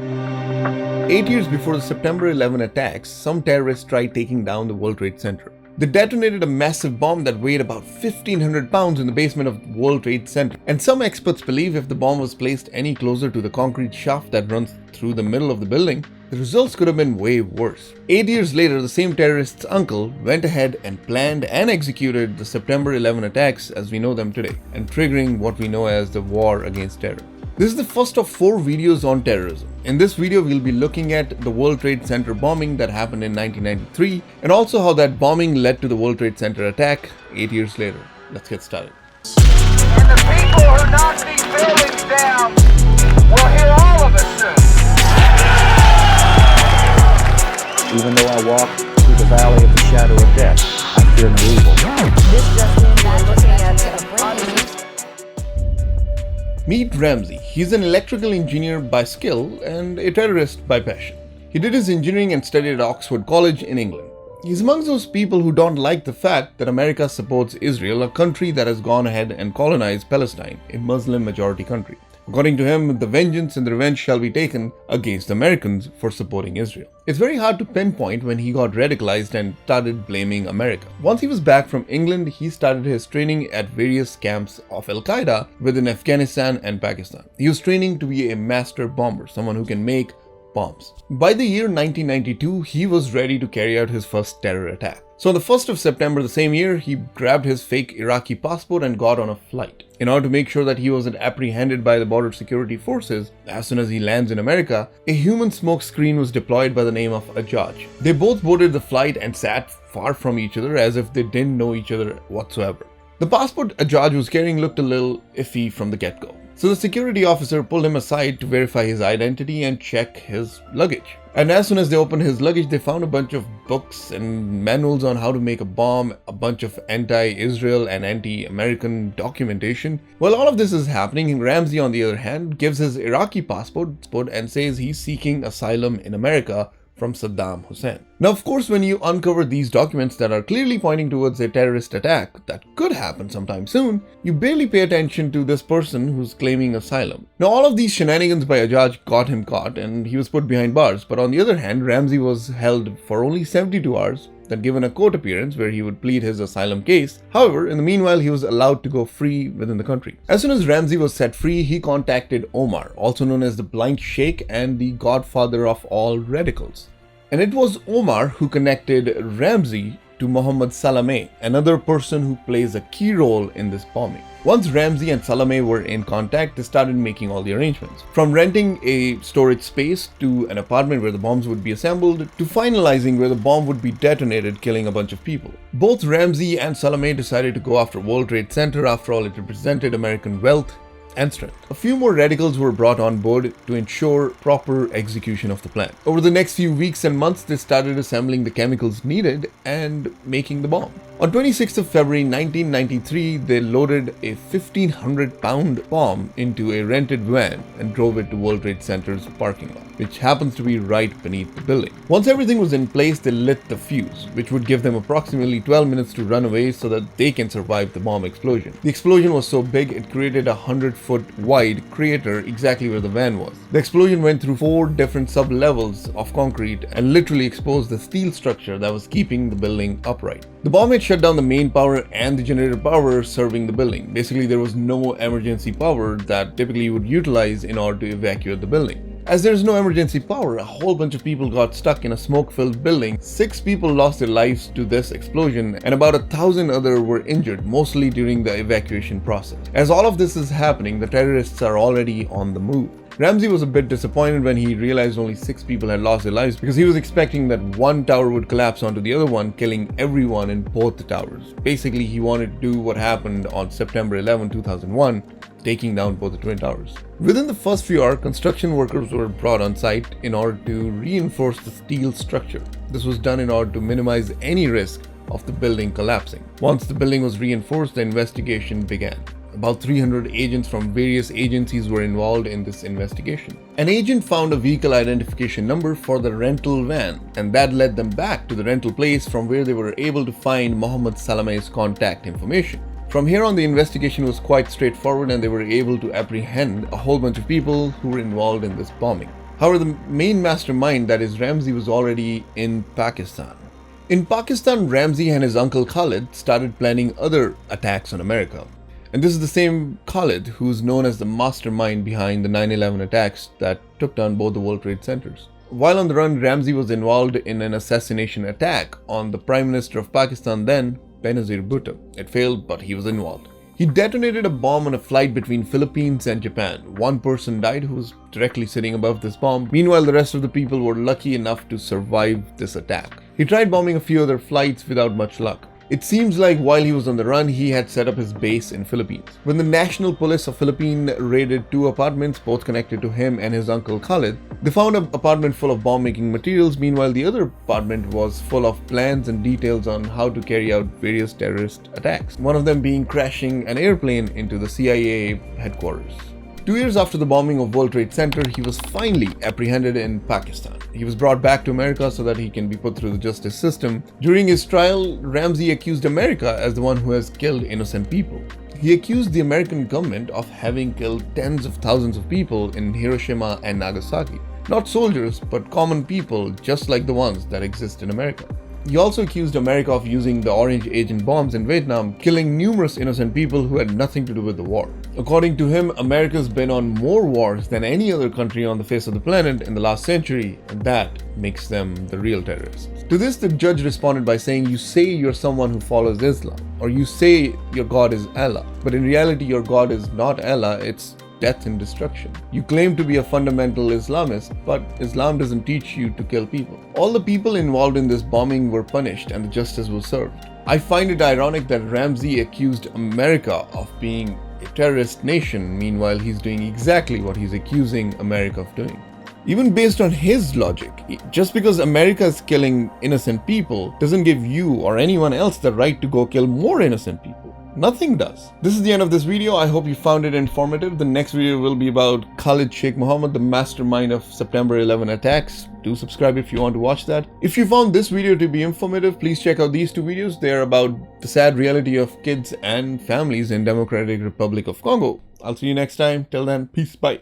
8 years before the September 11 attacks, some terrorists tried taking down the World Trade Center. They detonated a massive bomb that weighed about 1,500 pounds in the basement of the World Trade Center. And some experts believe if the bomb was placed any closer to the concrete shaft that runs through the middle of the building, the results could have been way worse. 8 years later, the same terrorist's uncle went ahead and planned and executed the September 11 attacks as we know them today, and triggering what we know as the War Against Terror. This is the first of 4 videos on terrorism. In this video, we'll be looking at the World Trade Center bombing that happened in 1993, and also how that bombing led to the World Trade Center attack 8 years later. Let's get started. And the people who knock these buildings down will hear all of it soon. Even though I walk through the valley of the shadow of death, I fear no evil. This just in, we're looking at a Meet Ramzi. He's an electrical engineer by skill and a terrorist by passion. He did his engineering and studied at Oxford College in England. He's amongst those people who don't like the fact that America supports Israel, a country that has gone ahead and colonized Palestine, a Muslim-majority country. According to him, the vengeance and the revenge shall be taken against Americans for supporting Israel. It's very hard to pinpoint when he got radicalized and started blaming America. Once he was back from England, he started his training at various camps of Al-Qaeda within Afghanistan and Pakistan. He was training to be a master bomber, someone who can make bombs. By the year 1992, he was ready to carry out his first terror attack. So on the 1st of September the same year, he grabbed his fake Iraqi passport and got on a flight. In order to make sure that he wasn't apprehended by the border security forces, as soon as he lands in America, a human smoke screen was deployed by the name of Ajaj. They both boarded the flight and sat far from each other as if they didn't know each other whatsoever. The passport Ajaj was carrying looked a little iffy from the get-go. So the security officer pulled him aside to verify his identity and check his luggage. And as soon as they opened his luggage, they found a bunch of books and manuals on how to make a bomb, a bunch of anti-Israel and anti-American documentation. While all of this is happening, Ramzi, on the other hand, gives his Iraqi passport and says he's seeking asylum in America from Saddam Hussein. Now, of course, when you uncover these documents that are clearly pointing towards a terrorist attack that could happen sometime soon, you barely pay attention to this person who's claiming asylum. Now, all of these shenanigans by Ajaj got him caught and he was put behind bars. But on the other hand, Ramzi was held for only 72 hours, then given a court appearance where he would plead his asylum case. However, in the meanwhile, he was allowed to go free within the country. As soon as Ramzi was set free, he contacted Omar, also known as the Blind Sheikh and the godfather of all radicals. And it was Omar who connected Ramzi to Mohammed Salameh, another person who plays a key role in this bombing. Once Ramzi and Salameh were in contact, they started making all the arrangements. From renting a storage space to an apartment where the bombs would be assembled, to finalizing where the bomb would be detonated, killing a bunch of people. Both Ramzi and Salameh decided to go after World Trade Center. After all, it represented American wealth and strength. A few more radicals were brought on board to ensure proper execution of the plan. Over the next few weeks and months, they started assembling the chemicals needed and making the bomb. On 26th of February 1993, they loaded a 1,500-pound bomb into a rented van and drove it to World Trade Center's parking lot, which happens to be right beneath the building. Once everything was in place, they lit the fuse, which would give them approximately 12 minutes to run away so that they can survive the bomb explosion. The explosion was so big, it created a 100-foot wide crater exactly where the van was. The explosion went through 4 different sub-levels of concrete and literally exposed the steel structure that was keeping the building upright. The bomb had shut down the main power and the generator power serving the building. Basically, there was no emergency power that typically you would utilize in order to evacuate the building. As there is no emergency power, a whole bunch of people got stuck in a smoke-filled building. 6 people lost their lives to this explosion and about 1,000 others were injured, mostly during the evacuation process. As all of this is happening, the terrorists are already on the move. Ramzi was a bit disappointed when he realized only 6 people had lost their lives because he was expecting that one tower would collapse onto the other one, killing everyone in both the towers. Basically, he wanted to do what happened on September 11, 2001, taking down both the twin towers. Within the first few hours, construction workers were brought on site in order to reinforce the steel structure. This was done in order to minimize any risk of the building collapsing. Once the building was reinforced, the investigation began. About 300 agents from various agencies were involved in this investigation. An agent found a vehicle identification number for the rental van, and that led them back to the rental place from where they were able to find Mohammed Salameh's contact information. From here on, the investigation was quite straightforward and they were able to apprehend a whole bunch of people who were involved in this bombing. However, the main mastermind, that is Ramzi, was already in Pakistan. In Pakistan, Ramzi and his uncle Khalid started planning other attacks on America. And this is the same Khalid who's known as the mastermind behind the 9/11 attacks that took down both the World Trade Centers. While on the run, Ramzi was involved in an assassination attack on the Prime Minister of Pakistan then, Benazir Bhutto. It failed, but he was involved. He detonated a bomb on a flight between Philippines and Japan. One person died who was directly sitting above this bomb. Meanwhile, the rest of the people were lucky enough to survive this attack. He tried bombing a few other flights without much luck. It seems like while he was on the run, he had set up his base in Philippines. When the National Police of Philippines raided 2 apartments, both connected to him and his uncle Khalid, they found an apartment full of bomb-making materials. Meanwhile, the other apartment was full of plans and details on how to carry out various terrorist attacks. One of them being crashing an airplane into the CIA headquarters. 2 years after the bombing of World Trade Center, he was finally apprehended in Pakistan. He was brought back to America so that he can be put through the justice system. During his trial, Ramzi accused America as the one who has killed innocent people. He accused the American government of having killed tens of thousands of people in Hiroshima and Nagasaki. Not soldiers, but common people just like the ones that exist in America. He also accused America of using the Orange Agent bombs in Vietnam, killing numerous innocent people who had nothing to do with the war. According to him, America's been on more wars than any other country on the face of the planet in the last century, and that makes them the real terrorists. To this, the judge responded by saying, "You say you're someone who follows Islam, or you say your God is Allah, but in reality your God is not Allah, it's death and destruction. You claim to be a fundamental Islamist, but Islam doesn't teach you to kill people." All the people involved in this bombing were punished and the justice was served. I find it ironic that Ramzi accused America of being a terrorist nation, meanwhile he's doing exactly what he's accusing America of doing. Even based on his logic, just because America is killing innocent people doesn't give you or anyone else the right to go kill more innocent people. Nothing does. This is the end of this video. I hope you found it informative. The next video will be about Khalid Sheikh Mohammed, the mastermind of September 11 attacks. Do subscribe if you want to watch that. If you found this video to be informative, please check out these 2 videos. They are about the sad reality of kids and families in Democratic Republic of Congo. I'll see you next time. Till then, peace, bye.